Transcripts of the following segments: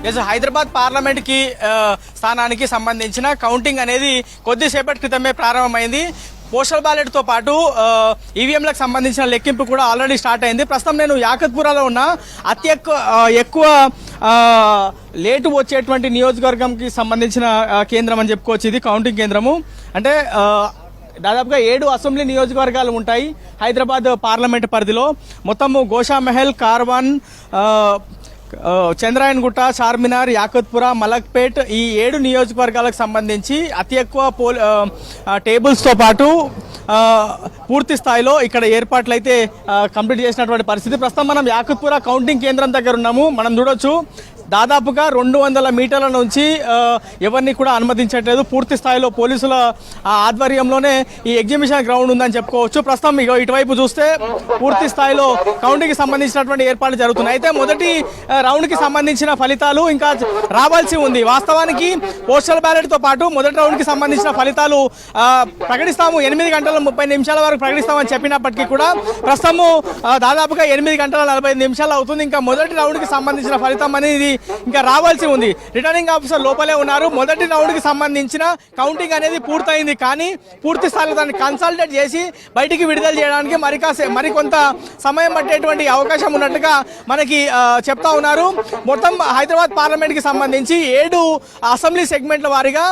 Hyderabad parliament కి స్థానానికి సంబంధించిన కౌంటింగ్ అనేది కొద్దిసేపటి క్రితమే ప్రారంభమైంది. పోస్టల్ బ్యాలెట్ తో పాటు ఈవీఎంలకు సంబంధించిన లెక్కింపు కూడా ఆల్రెడీ స్టార్ట్ అయింది. ప్రస్తుతం నేను యాకత్పురాలో ఉన్న ఎక్కువ లేటు వచ్చేటువంటి నియోజకవర్గంకి సంబంధించిన కేంద్రం అని చెప్పుకోవచ్చు. ఇది కౌంటింగ్ కేంద్రము. అంటే దాదాపుగా 7 అసెంబ్లీ నియోజకవర్గాలు ఉంటాయి హైదరాబాద్ పార్లమెంట్ పరిధిలో. మొత్తము గోషామహల్, కార్వాన్, చంద్రాయన్గుట్ట, చార్మినార్, యాకత్పుర, మలక్పేట్ ఈ 7 నియోజకవర్గాలకు సంబంధించి అతి ఎక్కువ టేబుల్స్తో పాటు పూర్తి స్థాయిలో ఇక్కడ ఏర్పాట్లు అయితే కంప్లీట్ చేసినటువంటి పరిస్థితి. ప్రస్తుతం మనం యాకత్పుర కౌంటింగ్ కేంద్రం దగ్గర ఉన్నాము. మనం చూడొచ్చు దాదాపుగా 200 మీటర్ల నుంచి ఎవరిని కూడా అనుమతించట్లేదు. పూర్తి స్థాయిలో పోలీసుల ఆధ్వర్యంలోనే ఈ ఎగ్జిబిషన్ గ్రౌండ్ ఉందని చెప్పుకోవచ్చు. ప్రస్తుతం ఇటువైపు చూస్తే పూర్తి స్థాయిలో కౌంటింగ్కి సంబంధించినటువంటి ఏర్పాట్లు జరుగుతున్నాయి. అయితే మొదటి రౌండ్కి సంబంధించిన ఫలితాలు ఇంకా రావాల్సి ఉంది. వాస్తవానికి పోస్టల్ బ్యాలెట్తో పాటు మొదటి రౌండ్కి సంబంధించిన ఫలితాలు ప్రకటిస్తాము, 8 గంటల 30 నిమిషాల వరకు ప్రకటిస్తామని చెప్పినప్పటికీ కూడా ప్రస్తుతము దాదాపుగా 8 గంటల 45 నిమిషాలు అవుతుంది. ఇంకా మొదటి రౌండ్కి సంబంధించిన ఫలితం అనేది ఇంకా రావాల్సి ఉంది. రిటర్నింగ్ ఆఫీసర్ లోపలే ఉన్నారు. మొదటి రౌండ్ కి సంబంధించిన కౌంటింగ్ అనేది పూర్తయింది, కానీ పూర్తి స్థాయిలో దాన్ని కన్సల్టేట్ చేసి బయటికి విడుదల చేయడానికి మరికొంత సమయం పట్టేటువంటి అవకాశం ఉన్నట్టుగా మనకి చెప్తా ఉన్నారు. మొత్తం హైదరాబాద్ పార్లమెంట్ కి సంబంధించి 7 అసెంబ్లీ సెగ్మెంట్ల వారీగా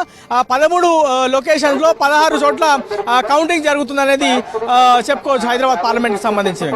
13 లొకేషన్స్ లో 16 చోట్ల కౌంటింగ్ జరుగుతుందనేది చెప్పుకోవచ్చు హైదరాబాద్ పార్లమెంట్ కి సంబంధించి.